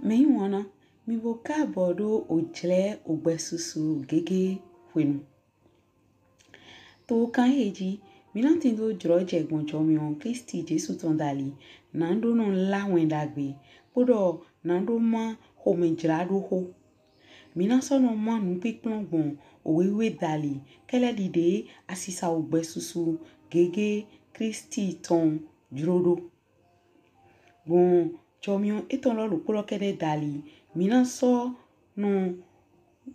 Me wana mi boka bodo ojle ogbesusu gege wenu. To kan heji mina tindo droje gbonjo mi on Kristi Jesu tondali nando no la wendagbe podo nando ma homenjrado ho. Mina sono ma nupikplon gbon owewe dali kele dide asisa ogbesusu gege Kristi ton drodo. Bon chomion eton lo lukolo kede dali mina so no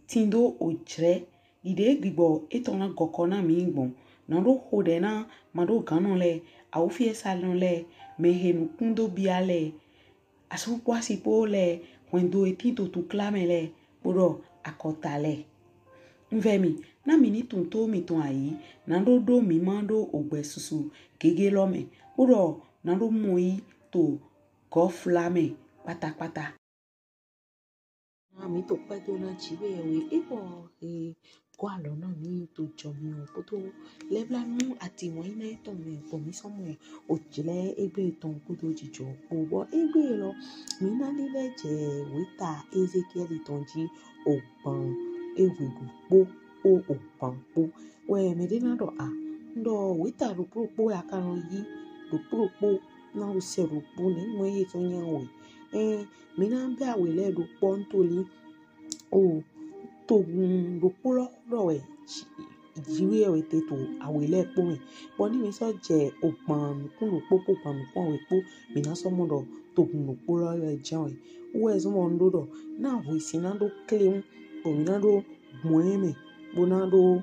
tindo ojre ide gbibo eton na gokona mi gbon nando hode na mado ganon le awufie salon le mehenu kundo biale asupwa sipo le wendo etinto tu klame le podo akota le mvemi na mini tunto mi ton ayi nando do mi mando ogbesusu gege lome podo nando moi to go flame pata. Mi to pẹ́ tó náà chiwe we ebo kwa lo na mi to jomi o poto lebla nu ati won ina to mi po mi somo ojile egbe ton kudo jijo bo egbe lo mi na ni leje wita Ezekiel tonji ogbon ewegu po o ogbon po we me de na do ndo wita ro po ya kan yi ro po na o se ro po ni mo ye to yan we mina be awele do pontoli o togun do polo rowe jiwe we te to awele po mi bo ni mi so je opan kun lo popo pan pon we po mina so mo do togun lo polo le jan we so mo ndo do na we sinando claim po mina do moeme bona do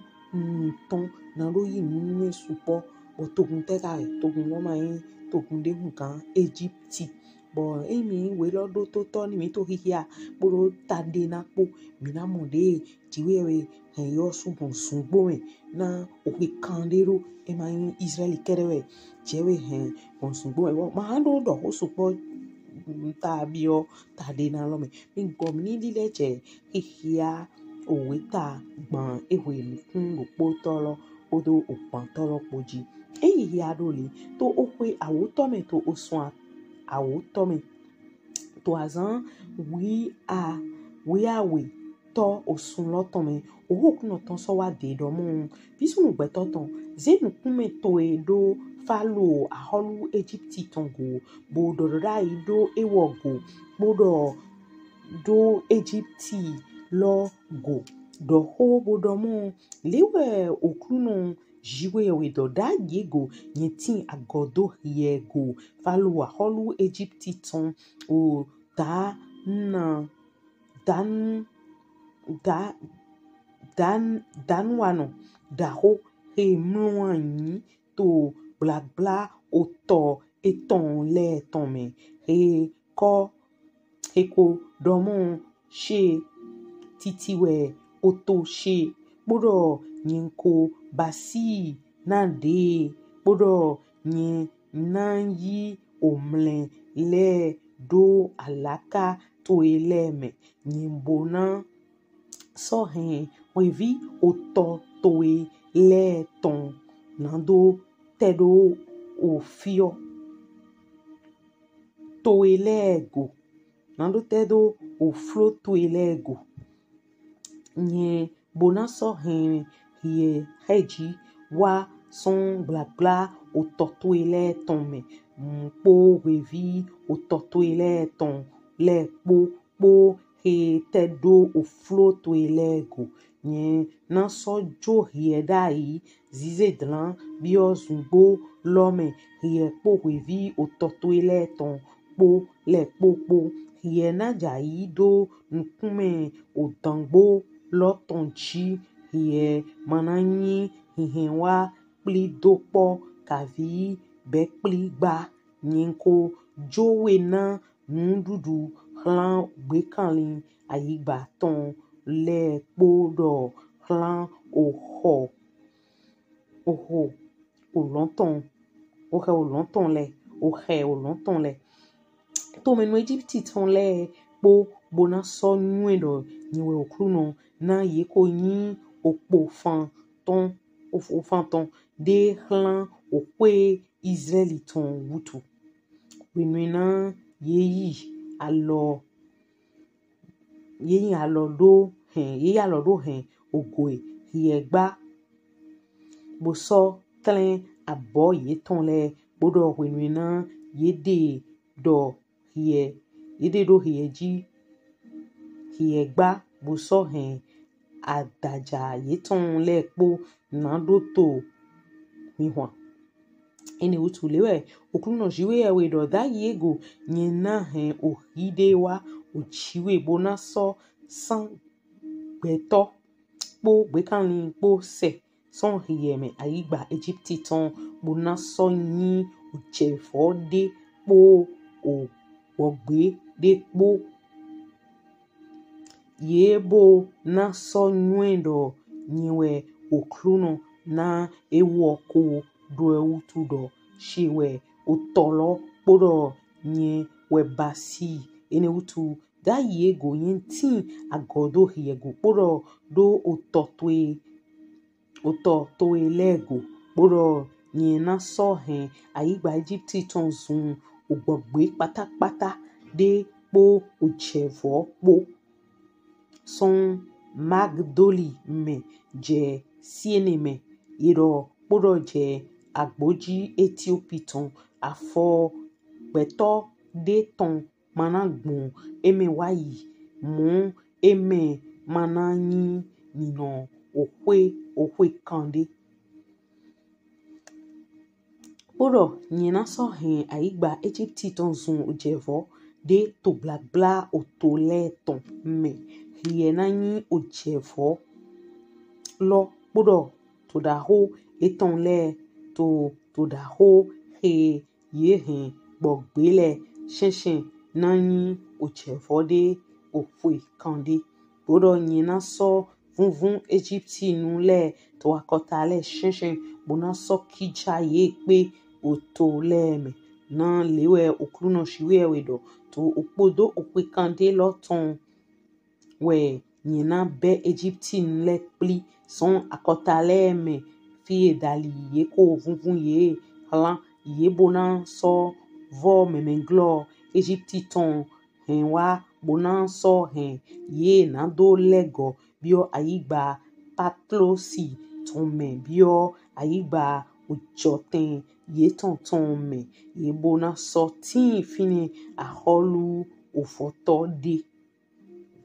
ton na do yi ni supo bo togun te ka togun mo ma yin togun de nkan Egypt bo emi we lodo to to ni mi to hihia poro tade na po mi na mo de jiwe we yo sunbo me na o ke kandero e ma Israeli kerewe jewe on sunbo e ma do do o supo ta bio tade na lo me mi go mi ni leje hihia o we ta gbon ewe mi kun lo po tolo odo opan tolo poji hihia do le to o pe awoto me to o sun awoto me to azan we to osun loton me o hokun oton so wa de do mu bisu mu gbe toton zenu kume to edo falo aholu Egypt tongo bo do ra ido ewo go bodo do Egypt lo go do ho bodo mu lewe okunu jiwe we do da yego yetin agodo yego falo aholu Egypt ton o dan wano da ho he mwanyi to bla oto eton le ton me he ko domo she titiwe oto she bodo nyinko basi na de bodo nyin nanyi omle le do alaka to eleme nyimbona so we vi oto to le ton nando tedo ofio to elego nando tedo oflo to elego nye bona so ye heji wa son bla oto to ele ton me po we vi oto to ele ton le po he tedo oflo to elego nye na so jo he dai zize dlan bio zumbo lome he po we vi oto to ele ton po le po he na jai do nkume odangbo lotonchi he mananyi he wa pli dopo kavi be pli gba nyinko jowe na ndudu hlan gbekanlin ayigba ton le podo hlan oho olonton le to menu Egypt ton le po bona so nuedo niwe okruno na ye ko yin opo fan ton de hlan okwe Israeli ton wutu wenuna yeyi alo ye ya lodo hen ogoe hiegba boso tlen abo ye ton le bodo wenwena yede do hie ji hiegba boso hen adaja ye ton le po na do to mihwa ene utu lewe okruno jiwe ewe do da yego nyena hen ohide wa ochiwe bona so san gbeto po gbekanlin po se son hiyeme ayigba Egypti ton bona so yin ojefo de po o ogbe de po yebo na so nwendo nyiwe okruno na ewu oko do eutu do shiwe otolo podo nye webasi ene utu da yego yenti agodo hiego podo do ototoe lego podo nye na so hen ayigba Egypti ton zun ogbogbe pátápátá de po ojevo po son magdoli me je siene me iro podo je agboji Etiopiton afo beto de ton managbon eme wayi mu eme mananyi nino okwe kande podo nyena so hen ayigba Egypti ton zun ojevo de to blabla otole ton me hiena nyi ojevo lo podo to da ho eton le to da ho he ye hen gbogbele shensen nanyi ojevo de okwe kande podo nyena so vunvun Egypti nu le to akota le shensen bona so kija ye pe otole me na lewe okruno shiwe ewe do to opodo okwe kande lo ton we nyena be Egypti le pli son akotale me fi dali ye ko vunvun ye hala ye bona so vo memenglo Egypti ton hen wa bona so hen ye na do lego bio ayigba patlosi ton me bio ayigba ojoten ye ton me ye bona so tin fini aholu ofoto de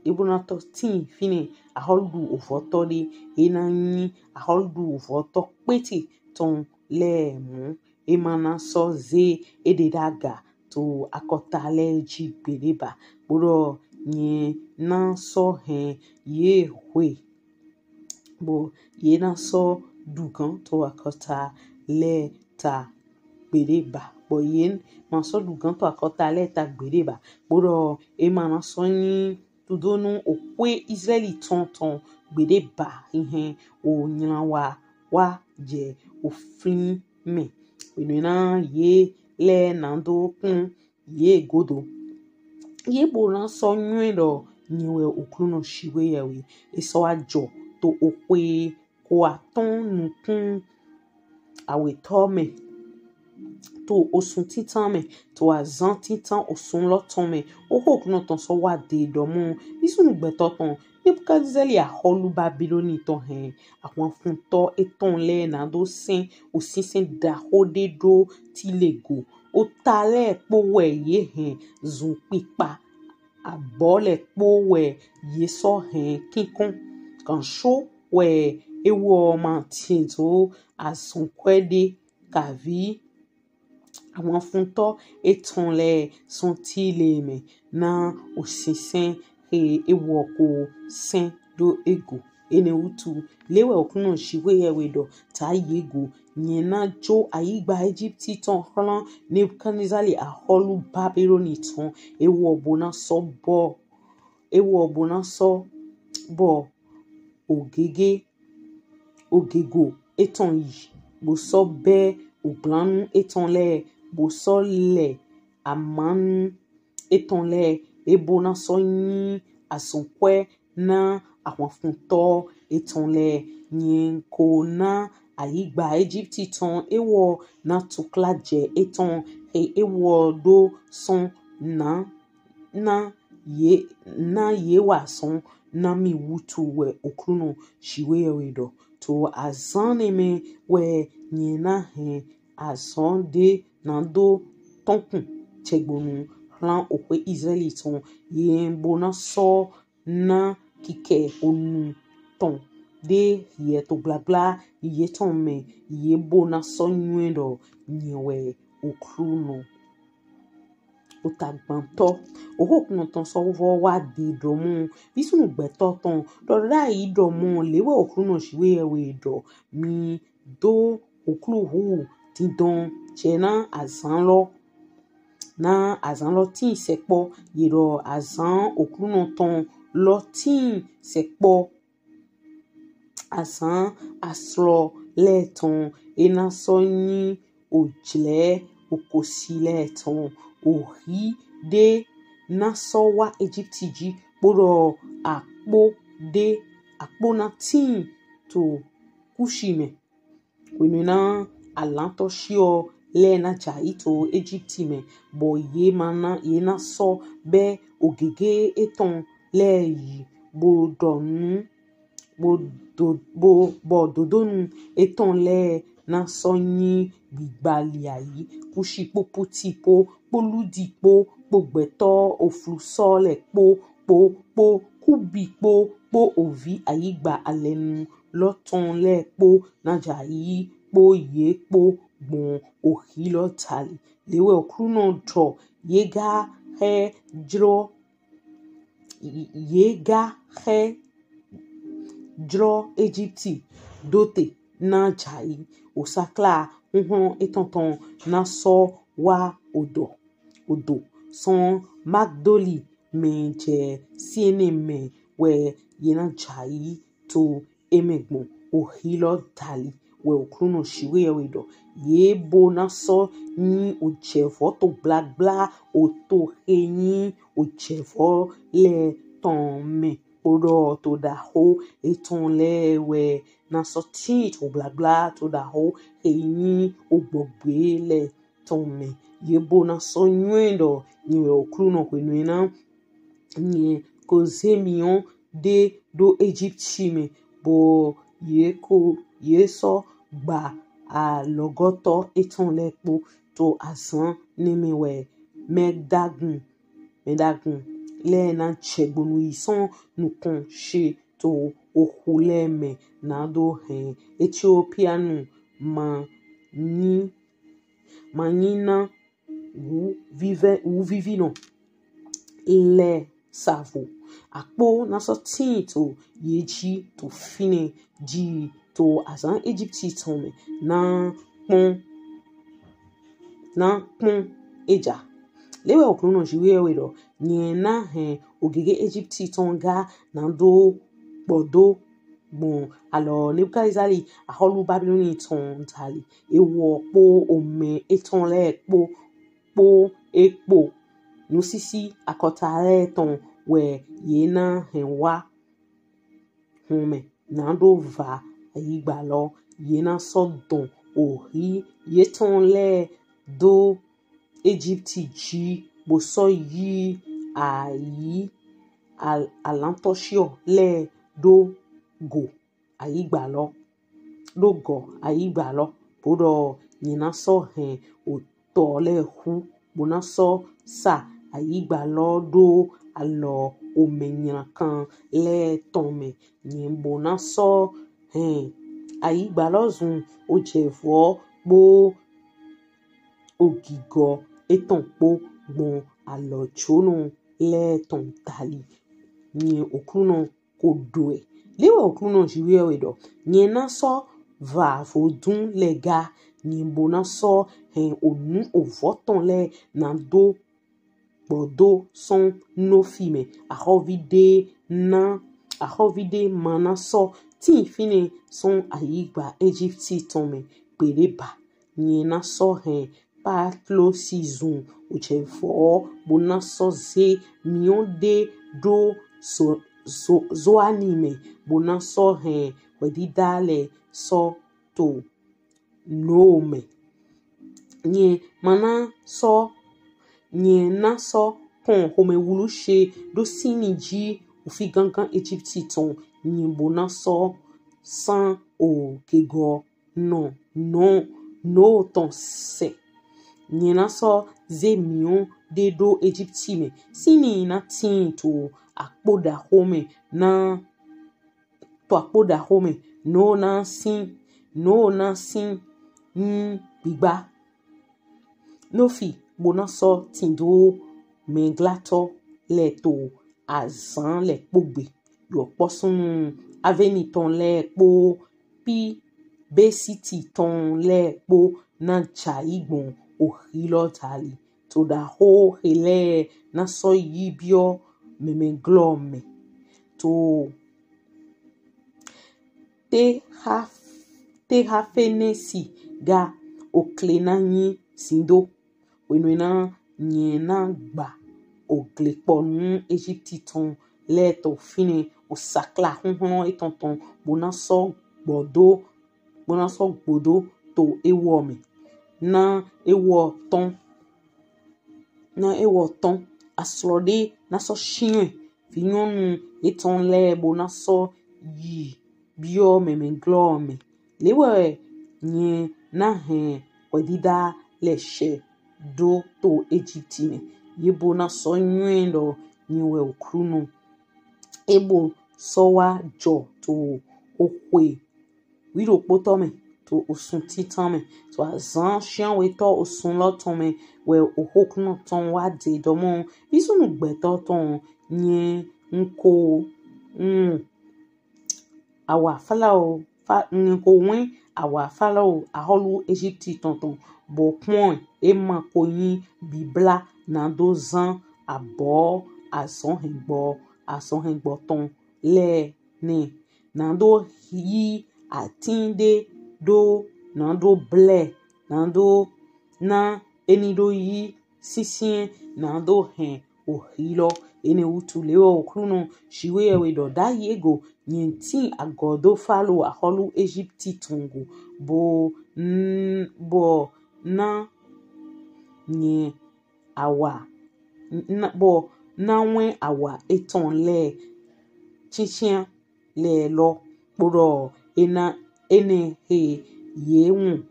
ebona to tin fini aholu ofoto de enanyi aholu ofoto peti ton le mu emana so ze ededaga to akota le ji gbedeba bodo nye na so hen ye hwe bo ye na so dugan to akota le ta gbedeba bo yen ma so dugan to akota le ta gbedeba bodo emana so yin tudonu okwe Israeli ton gbedeba ihe o nyawa wa je ofin me wenena ye le nando kun ye godo ye bona so nwendo nyiwe okruno shiwe yewe eso ajo to okwe ko aton nukun awe tome to osun titan me to azan titan osun loton me okruno ton so wa de domo isunu gbeto ton Nebukadnezari aholu Babiloni ton hen àwọn fun to eton le na do sin osinsin da hode do tilego o tale po we ye hen zun pipa abole po we ye so hen kikun kan sho we ewo ma tinto asun kwede kavi àwọn fun to eton le son tile me na osinsin ewo ko sen do ego ene utu lewe okuno shiwe yewe do ta yego nyena jo ayigba Egypti ton hlan Nebukadnezari aholu Babiloni ton ewo bona so bo ogego eton yi bo so be oglanu eton le bo so le amanu eton le ebona so yin asunkwe na àwọn fun to eton le yin ko na ayigba Egypti ton ewo na tuklaje eton ewo do son na ye wa son na mi wutu we okruno shiwe wedo to azane me we nyena he azon de nando tonkun chegbonu ran okwe Israeli ton ye bona so na kike onu ton de ye to blabla ye ton me ye bona so nwendo nyewe okruno otagbanto ohokun ton so wo wa de domu bisunu gbeto ton do rai domu lewe okruno shiwe we do mi do okru hu ti don chena azanlo na azanlo tin sepo yero azan okruno ton lo tin sepo azan aslo le ton ena so ni ojle okosile ton ohi de na so wa Egypti ji poro akpo na tin to kushime wenuna alanto shio le na jai to Egypti me bo ye na so be ogege eton le yi bo donu bo dodonu eton le na so yin gbigbali ayi kushi popo tipo poludi po gbeto ofluso le po kubi po ovi ayigba alenu loton le po na jai po ye po gbon ohilo tali lewe okruno dro yega he dro Egypti dote na jai osakla etonton na so wa odo son magdoli menje siene me we yena jai to emegbon ohilo tali we okruno shiwe wedo ye bona so ni ojevo to blabla oto eyin ojevo le ton me odo to da ho eton le we na so ti to blabla to da ho eyin ogbogbe le ton me ye bona so nwendo ni okruno kwenuena ni kozemion de do Egypti me bo ye so gba a logoto eton lepo to azan nemewe medagun le na chegbonu ison nukon she to ohuleme na do Ethiopianu manina wu vivino le savo akpo na so tin to yeji to fine ji to azan Egypti ton me na pon eja lewe okruno jiwe wedo nye na ogege Egypti ton ga na do bodo bon alo Nebukadnezari aholu Babyloni ton tali ewo po ome eton le po ekpo nusisi akotare ton we yena wa home na do va ayigba lo yena so don ohi yeton le do Egypti ji bo so yi ayi alantoshio le do go ayigba lo bodo yena so oto le hu bona so sa ayigba lo do alo omenya kan le tome nyimbo na so ayigba lo zun ojevo bo ogigo eton po gbon alo chono le ton tali ni okruno kodoe lewe okruno jiwe wedo ni na so va vodun lega ni bona so onu ovoton le na do bodo son no fime ahovide mana so tin fine son ayigba Egypti tome pereba ni na so patlo season ojevo bona so ze mion de do so anime bona so wedidale so to nome nye na so ton home wulu she do sini ji ufi gangan Egypti ton nyimbo na so san o kego no ton se nyina so zemion de do Egypti me sini na tin to akpoda home na to akpoda home no na sin bigba no fi bona so tindo menglato le to azan le pogbe yo posun aveni ton le po pi be city ton le po na cha igbon ohilo tali to da ho hele na so yibio memenglome to te ha fenesi ga okle na yin sindo wenwena nyena gba ogle ponu Egypti ton le to fine o sakla honhon etonton bona so gbodo to ewo me na ewo ton aslode na so shinwe finyonu eton le bona so yi bio memenglome lewe nye na he wedida le she do to Egypti ne yebo na so nwendo niwe okrunu ebo so wa jo to okwe wiro poto me to osun titan me to azan shian we to osun loton me we ohokunu ton wa de domo isunu gbeto ton nye nko awa falao nko wen awa falao aholu Egypti tonton bo point e ma koyin bibla na do zan abo ason hengbo ton le ne na do yi atinde do na do ble na eni do yi sisien na do hen ohilo ene utule okrunu shiwe ewe do da yego nyenti agodo falo aholu Egypti tongo bo na nye awa na wen awa eton le chichien le lo poro ene he yewun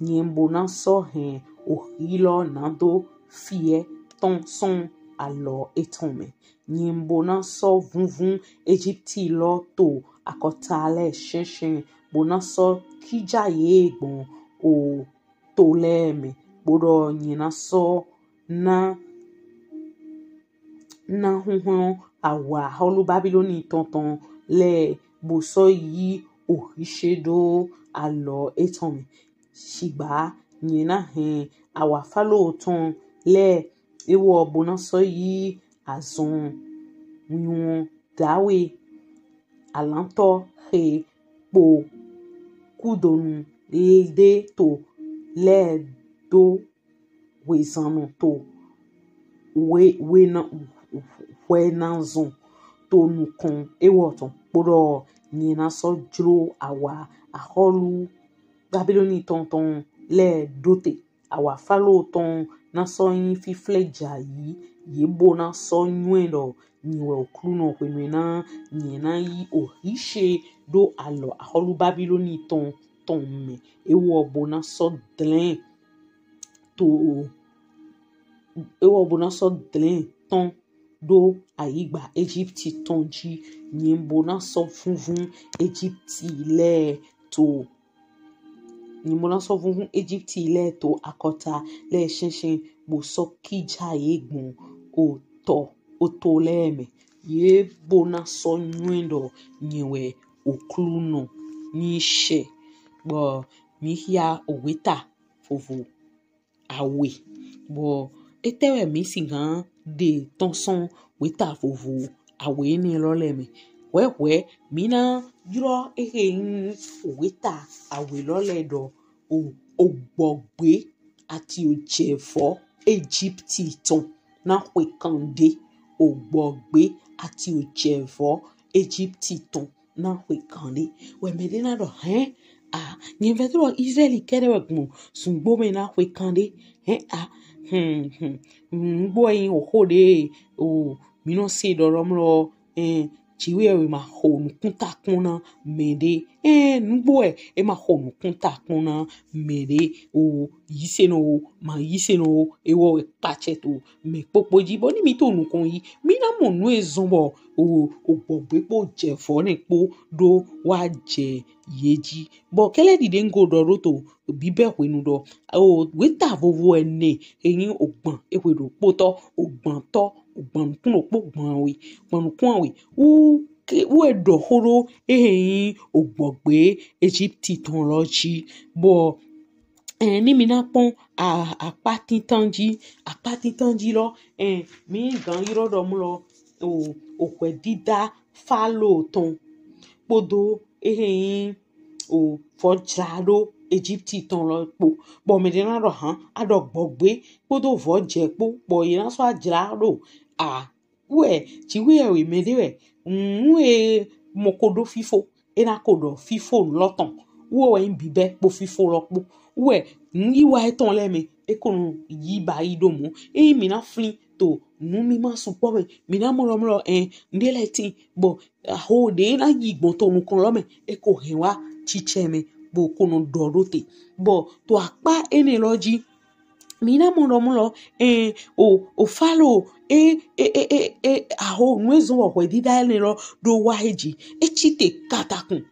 nyembo na so hen ohilo na do fie ton son alo eton me nyembo na so vunvun Egypti lo to akotale shenshen bona so kija yegbon o to le me poro nyina so na honhon awa holu Babyloni tonton le bo so yi ohishedo alo eton me shigba nyina hen awa falo ton le ewo bona so yi azon nyun dawe alanto he po kudonu de to le do wezanu to we na zon to nukon ewo ton poro nyina so jro awa aholu Babyloni tonton le dote awa falo ton na so yin fi fleja yi yebo na so nwendo niwe okruno kwenwena nyena yi ohishe do alo aholu Babyloni ton me ewo bona so dlen ton do aigba Egypti ton ji nyembo na so funfun Egypti le to akota le shenshen bo so kija egbon o to le me ye bona so nwendo nyewe okluno ni she bo mi hia oweta fofu awe bo etewe mi singan de tonson weta fofu awe ni lo le me we mina juro oweta awe lo le do ogbogbe ati ojefo Egypti ton na kwekande ogbogbe ati ojefo Egypti ton na kwekande we medina do Ni vetro Israeli kere wekmo sungbo me na kwe kande ngbo yin o hode o mi no se do romlo chiwe we ma ho nu kunta kuna mede ngbo e ma ho nu kunta kuna mede o yise no e wo pache to me popo ji bo ni mi to nu kon yi mi na mo nu ezonbo o gbogbe po je fo ni po do wa je yeji bo kele dide ngo do roto bibe wenu do o weta vovo ene eyin ogbon ewedo poto ogbon to ogbon kun opo gbon we u edo horo eyin ogbogbe Egypt ton loji bo ni mi na pon apati tanji lo mi gan yiro do mu lo o kwe dida falo ton podo o fojado Egypt ton lo po bo me de na ro ado gbogbe podo vo je po bo yin na so ajrado we ti we me de we mokodo fifo na kodo fifo loton we bibe po fifo lo po we yi wa eton le me ekonu yi ba idomu mi na flin to nu mi ma sun po me mi na mo ndele tin bo ho de na yigbon to nu kan lo me eko hen wa chiche me bo kono dorote bo to apa ene loji mi na mo o falo aho nwezo wa dida ene lo do wa eji echite katakun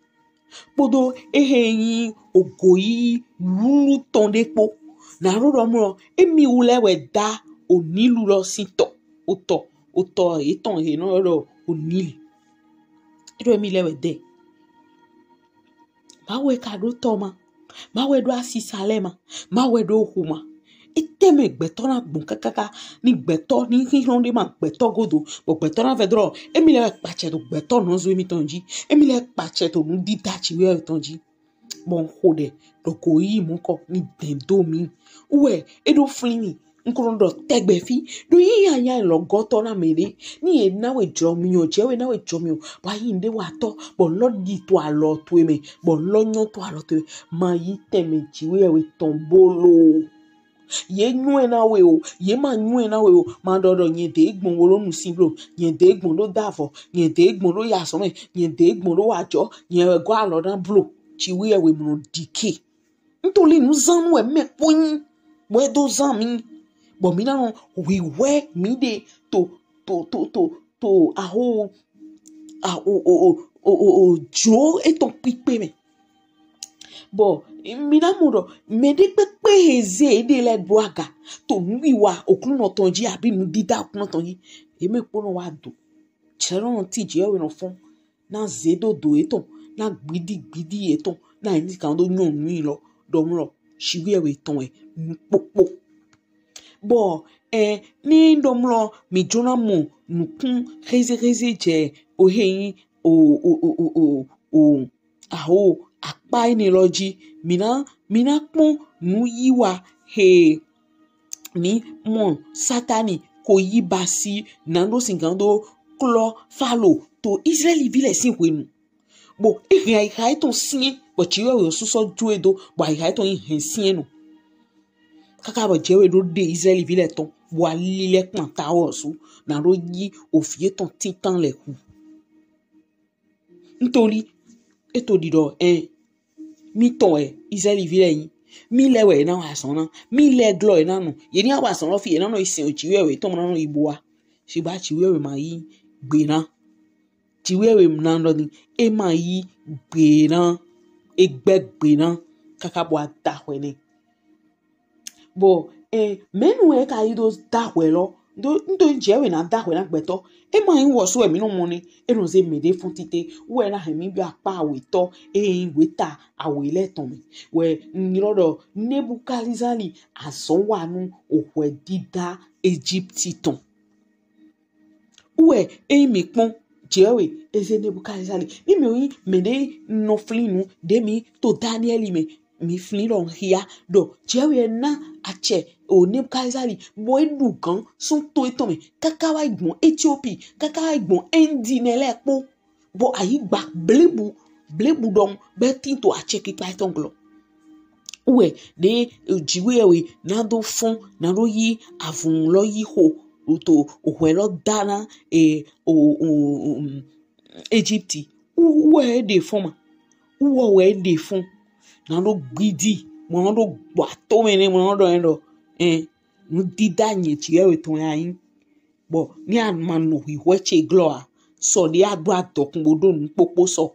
podo yin ogoyi lulu ton depo na ro mo emi ule we da onilu lo sito oto eton he no ro onili ro mi le we de ma we ka do toma ma we do asisale ma we do huma iteme gbeto na gbon kakaka ni gbeto ni hinronde ma gbeto godo bo gbeto na vedro emi le pache do gbeto no zo emi tonji emi le pache to nu didachi we tonji bon hode do ko yi mo ko ni dendo mi we edo flini nkrondo tegbe fi do yi anya lo goto na mere ni e na we jo mi o je we na we jo mi o ba yi nde wa to bo lo di to alo to me bo lo nyo to alo to ma yi teme ji we tombolo ye nyu na we o ye ma nyu na we o ma dodo yin de egbon wo lo nu si bro yin de egbon lo davo yin de egbon lo ya so me yin de egbon lo wa jo yin go alo dan blo ji we mu dike ntoli nu zan we me poyin we do zan mi bo mi na we mi de to aho jo eton pipe me bo mi na mo me de pepe heze de le boaga to nwi wa okun no tonji abi nu dida okun no tonji e me po no wa do chero ti je we no fon na zedo do eton na gbidi eton na ni kan do nyon nwi lo do mo shiwe we ton popo bo ni domlo mi jona mo nukun heze je o heyin o aho apa ni loji mina pon nu yiwa ni mon satani ko yi basi nando singando klo falo to Israeli bile sin wenu bo ihai ton sin bo chiwe we so juedo bo ihai ton hin sin no kaka bo jewe do de Israeli bile ton bo alile pon tawo so na ro yi ofie ton titan le ku ntori eto dido mi ton Israeli bile yin mi lewe na wa son na mi le glo na no ye ni wa son lo fi na no isin ochiwe we to mo na no iboa se ba chiwe we ma yi gbe na chiwe we na ndo ni e ma yi gbe na egbe na kaka bo atahwe ni bo menu e ka yi do dahwe lo ndo jewe na dahwe na gbeto e ma yin wo so e mi no mo ni e no ze mede fun tite we na he mi bi apa awe to weta awe le ton mi we ni lodo Nebukalizali ason wa nu ohwe dida Egypt ton we mi pon jewe eze Nebukalizali ni mi oyin mede no flinu de mi to Daniel mi flin lo hia do jewe na ache o Nebukalizali bo edu kan sun to eton mi kaka wa igbon Ethiopia kaka wa igbon Endi nele po bo ayi gba blebu ble budong beti to acheki python glo uwe de jiwe we na do fon na ro yi avun lo yi ho to ohwe lo dana Egypte uwe de fon uwe de fon na do gbidi mo do gba to me ni mo do endo no dida nye tiye we ton yayin bo ni an no wi weche gloa so di agbo atokun bodo nu popo so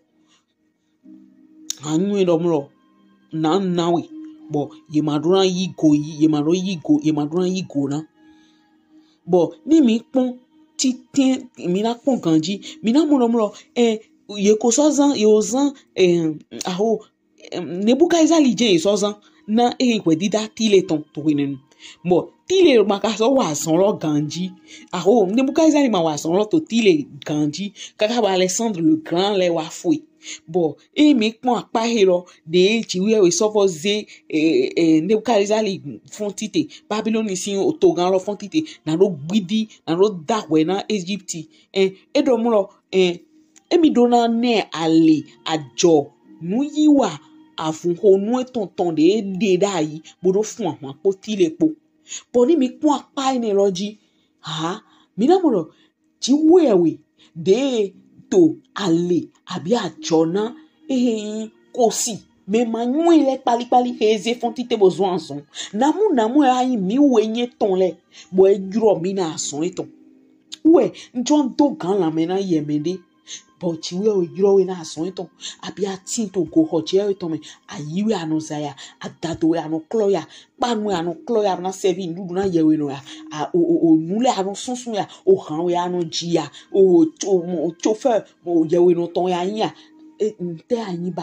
anu edomro na nawe bo ye madura yi madura yi go na bo ni mi pon titin mi na pon ganji mi na mo ye ko so zan ye ozan aho Nebukadnezar je so zan na we dida tile ton to winu bo tile makaso wa san lo ganji aho Nebukadnezar ma wa san lo to tile ganji kaka ba Alexandre le Grand le wa fui bo mi pon apa hero de jiwe we so ze Nebukadnezar fon tite Babylone sin otogan lo fon tite na ro gbidi na ro dawe na Egypte edomulo emi dona ne ale ajo nu yiwa afun ho nu tonton de dai bodo fun àwọn po tile po bo ni mi pon apa ni loji mi na mo ti wewe de to ale abi ajo na ko si me ma nyu ile pali heze fon tite bozo anson namu ayi mi wenye ton le bo ejuro mi na ason eton we njon do gan la me na yemede bo ti we ejuro we na ason eton abi atin to go hoje eton me ayiwe anozaya adado we anokloya panu anokloya na sevi ndudu na yewe no ya o nule anu sunsun ya o han we anu jia o chauffeur mo yewe no ton ya yin ya nte ayin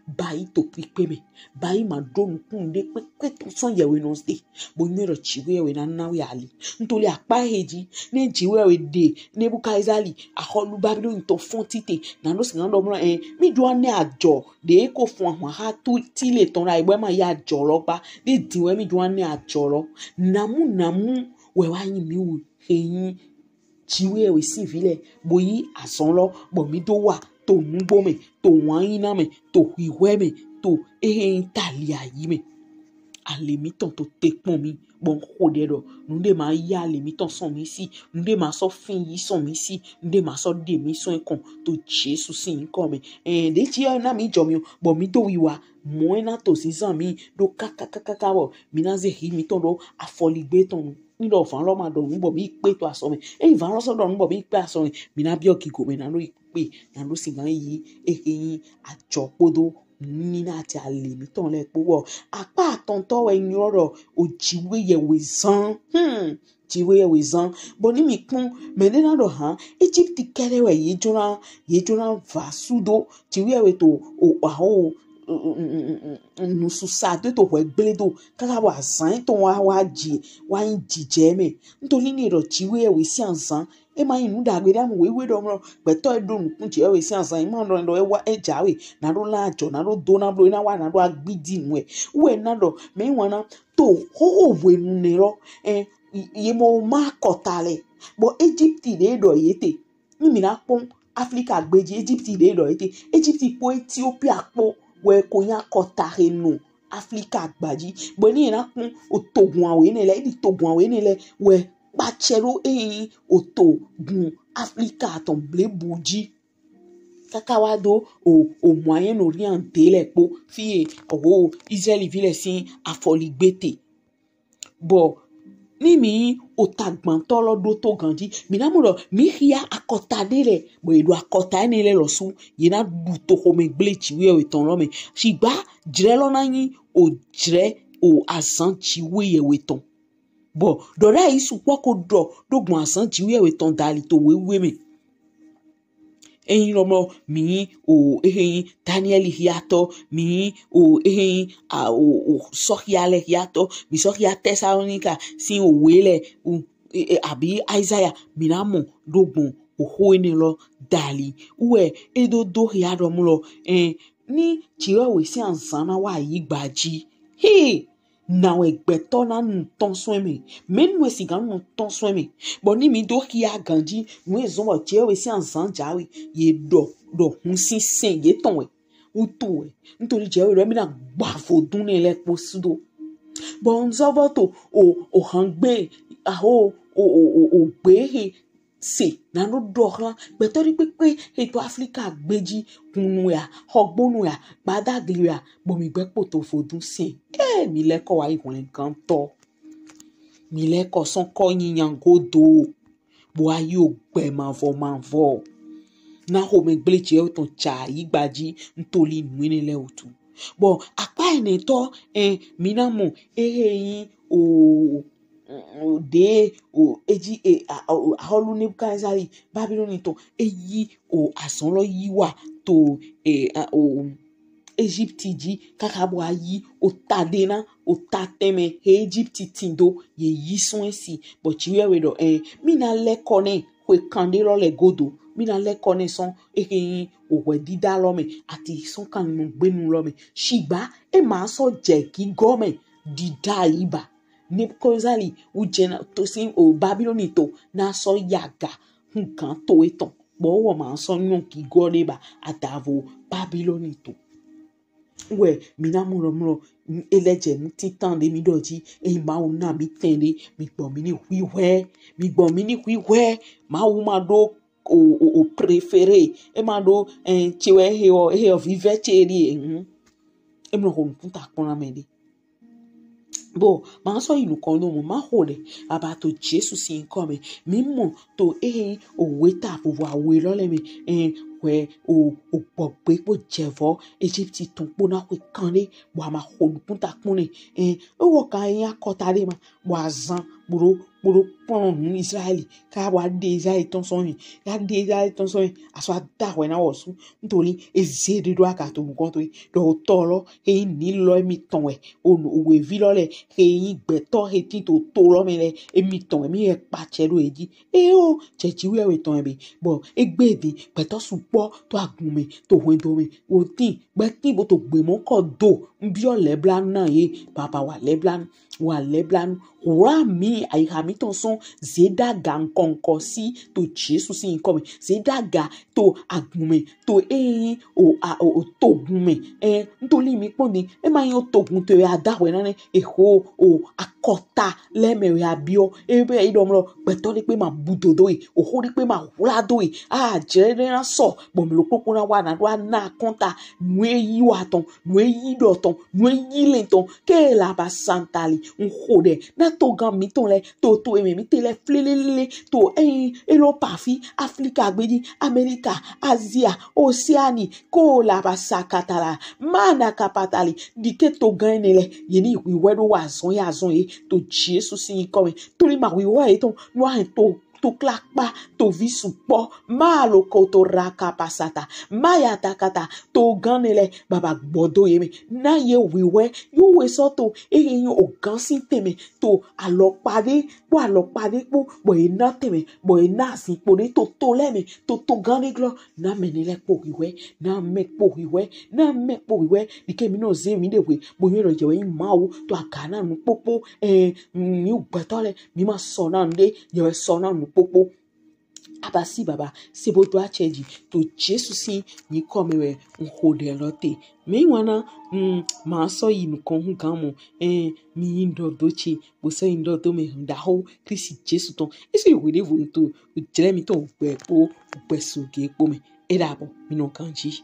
bai to pipe me bai ma donu kunde pe to son yewe no ste bo nyero chiwe we na we ali ntoli apa heji ne jiwe we de Nebukadnezar aholu Babylon to fon tite na no sin ndo mo mi do ane ajo de ko fun àwọn ha to tile ton ra igbe ma ya ajo lo pa de diwe mi do ane ajo lo namu we wa yin mi wo eyin jiwe we si vile boyi asan lo bo mi do wa to nugbo me to wanyina me to hiwe me to tali ayi me alemiton to tekpon mi bon kode do nde ma ya alemiton son mi si nde ma so fin yi son mi si nde ma so de mi son kon to Jesus sin kon me de ti na mi jo mi bo mi to wiwa mo na to si san mi do kaka bo mi na ze hi mi ton do afoligbe ton ni do fan lo ma do nbo mi pe to aso me van lo so do nbo mi pe aso me mi na bi okigo me na no pe na lo si gan yi eyin ajopodo ni na ti alemi ton le po apa tonto we nyoro ojiwe ye we zan jiwe ye we zan bo ni mi kun me ne na do Egypt kere we ye jona vasudo jiwe we to o nususa to we gbeledo kaka wa zan to wa jije me ntori ni ro jiwe we si ansan ma inu dagbe da mu wewe do mo peto edun kun ti we si ansan ma ndo wa ejawe na ro la ajo na ro do na blo na wa na ro agbidi nu we na do me wana to ho we nu ne ro ye mo ma kotale bo Egypt de do yete mi na pon Africa gbeji Egypt de do yete Egypt po Ethiopia po we ko yan kotare nu Africa gbaji bo ni na pon otogun awe ni le di togun awe ni le we bachero oto gun Africa ton ble buji kakawado o moyen orienté le po fi Israel vile sin afoligbete bo ni mi otagban tolo do to ganji mi na mo mi ria akota de le bo edo akota ni le lo su ye na du to ko me gle chiwe o ton lo me sigba jre lo na yin o jre o asan chiwe ye we ton bo dora isu poko do gun asan jiwe we ton dali to wewe me lomo mi o Daniel hiato mi o Sohiale hiato mi Sohia Thessalonica sin o wele abi Isaiah mi na mo dogun o hoini lo dali uwe edo do hiado mo lo ni jiwe we si ansan na wa yi gbaji na we gbeto na ton sweme men we si gan ton sweme bo ni mi do kia ganji we zo wa je we si ansan jawe ye do hun si sen ye ton we uto nítorí jẹ́ rẹ̀ mi náà gbà fòdún ní ilẹ̀ pọ̀ sídò bọ̀ ń sọ́bọ̀ tó o hàn gbé àhó o gbé he se nanu dɔran gbɛtɔri kpekpe eto Afrika gbedzi kunu ya xɔgbonu ya gbadagli ya gbɔmigbɛ kpoto fodun se mi lɛ kɔ wa ihun gan tɔ mi lɛ kɔ sɔn kɔ yinyangodo bo ayi o gbɛ mavɔ na xɔme gbledzi o tɔn tsa yi gbadzi ntoli nuini lɛ o tu bɔn akpa ene tɔ mina mo ehe yin de eji aholu Nebukadnezari Babyloni to eyi asonlo yi wa to Egypt ji kakabo ayi o tadena o tateme Egypt tindo ye yi son esi but chiwe we do mina le kone we kande lo le godo mina le kone son o we dida lo me ati son kan mo gbenu lo me shigba e ma so je ki gome dida iba Nebukadnezari ujena to sin o Babyloni to na so yaga nkan to eton bo wo ma so nyon ki gode ba atavo Babyloni to we mina mulo eleje mu titan de mi doji e ma o na mi tende mi gbo mi ni hwiwe ma wo ma do o préféré e ma do chewe he o vive cheri e mo ko nta pon amede bo ma so ilu kan lo mo ma hole abato Jesus si nkome mi mo to o weta bo wa we lo le mi we o gbogbe po jevo Egypt tun po na we kanle bo ma holu punta kunle o wo kan yan akotare ma bo azan buru pon nu Israeli ka wa de Israel ton so yin aso ada we na wosu ntori ezede do aka to nkan to do tolo ni lo mi ton we o we vi lo le yin gbeto ti to lo mi le mi ton mi e pa chero eji o chechi we ton be bo egbede gbeto supo to agunme to wendo me o tin gbe tin bo to gbe mo ko do nbi o leblan na ye papa wa leblan wa mi ai ha mi ton son zeda gan konko si to Jesus si nkomi zeda ga to agunme to o togunme ntoli mi pon ni e ma yin o togun to ada we na ho o akota le me ya bio e be idomro gbeto ni pe ma budodo o ho ri pe ma wulado jere na so bo mi lo popona wa na konta nwe yi wa ton nwe yi do ton nwe yi le ton ke la ba santali nhode na to gan mi ton le to emi mi te le flelele to elo pafi Africa gbedi America Asia Oceania ko la ba sakatala mana kapatali dike to gan le yeni iwe do wa zon to Jesus sin come to ma wi wa eton no to klakpa to visupo malo koto raka pasata maya takata to ganele baba gbodo yeme na ye wiwe yo we so to eyin o gan sin teme to alopade po bo ina teme bo ina sin po ni to leme to ganle glo na menile po wiwe na me po wiwe dike mi no ze mi de we bo yo je we mawo to akana nu popo mi u gbetole mi ma so na nde je we so na nu popo abasi baba sebo to acheji to Jesus si ni komewe nhode lote mi wana ma so yin kon hu kan mo mi ndo dochi bo so ndo do me nda ho Kristi Jesus ton esi we de vunto jere mi ton gbe po gbe soge po me edabo mi no kanji